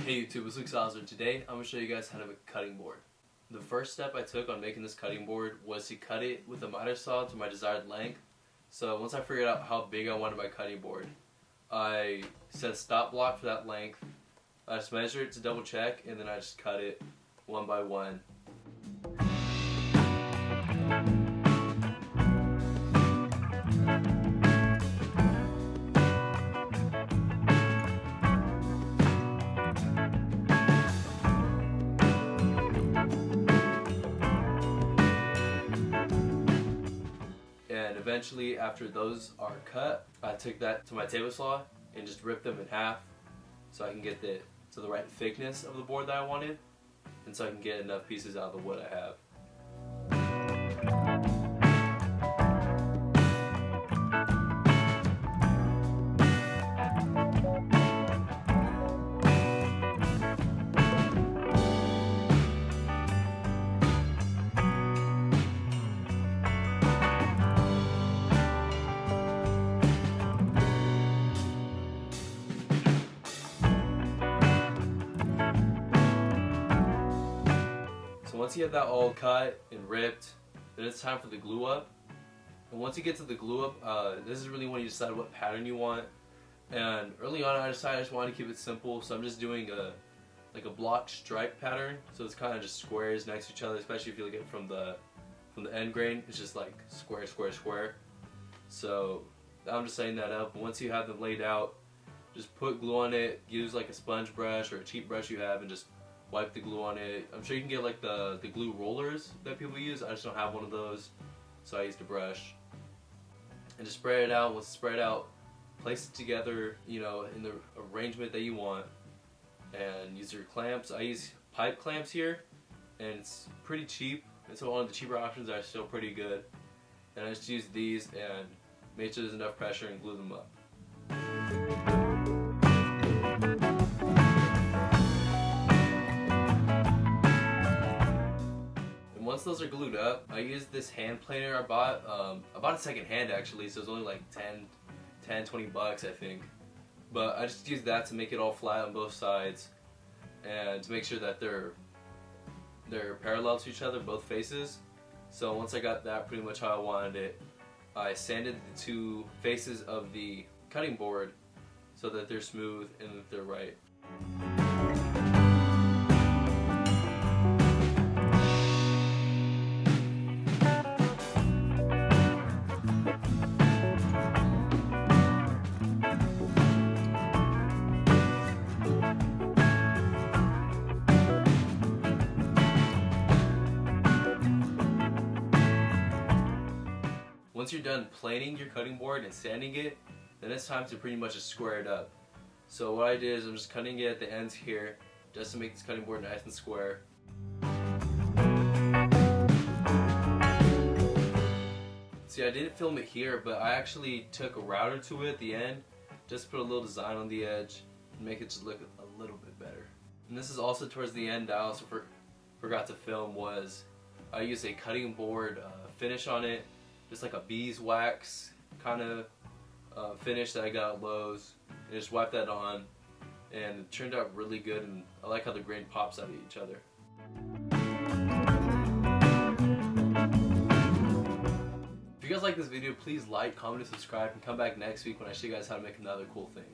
Hey YouTube, it's Luke Salzer. Today I'm going to show you guys how to make a cutting board. The first step I took on making this cutting board was to cut it with a miter saw to my desired length. So once I figured out how big I wanted my cutting board, I set a stop block for that length. I just measured it to double check, and then I just cut it one by one. And eventually, after those are cut, I took that to my table saw and just ripped them in half so I can get to the right thickness of the board that I wanted, and so I can get enough pieces out of the wood I have. So once you have that all cut and ripped, then it's time for the glue up. And once you get to the glue up, this is really when you decide what pattern you want. And early on I decided I just wanted to keep it simple, so I'm just doing like a block stripe pattern. So it's kind of just squares next to each other, especially if you look at it from the end grain. It's just like square, square, square. So I'm just setting that up. Once you have them laid out, just put glue on it. Use like a sponge brush or a cheap brush you have and just wipe the glue on it. I'm sure you can get like the glue rollers that people use. I just don't have one of those, so I used a brush. And just spread it out. Once it's spread out, place it together, you know, in the arrangement that you want. And use your clamps. I use pipe clamps here, and it's pretty cheap. And so one of the cheaper options are still pretty good. And I just use these and make sure there's enough pressure and glue them up. Once those are glued up, I use this hand planer I bought. I bought it second hand actually, so it's only like 20 bucks I think. But I just use that to make it all flat on both sides and to make sure that they're parallel to each other, both faces. So once I got that pretty much how I wanted it, I sanded the two faces of the cutting board so that they're smooth and that they're right. Once you're done planing your cutting board and sanding it, then it's time to pretty much just square it up. So what I did is I'm just cutting it at the ends here just to make this cutting board nice and square. See, I didn't film it here, but I actually took a router to it at the end just to put a little design on the edge and make it just look a little bit better. And this is also towards the end. I also forgot to film was I used a cutting board finish on it. Just like a beeswax kind of finish that I got at Lowe's, and just wiped that on, and it turned out really good, and I like how the grain pops out of each other. If you guys like this video, please like, comment, and subscribe, and come back next week when I show you guys how to make another cool thing.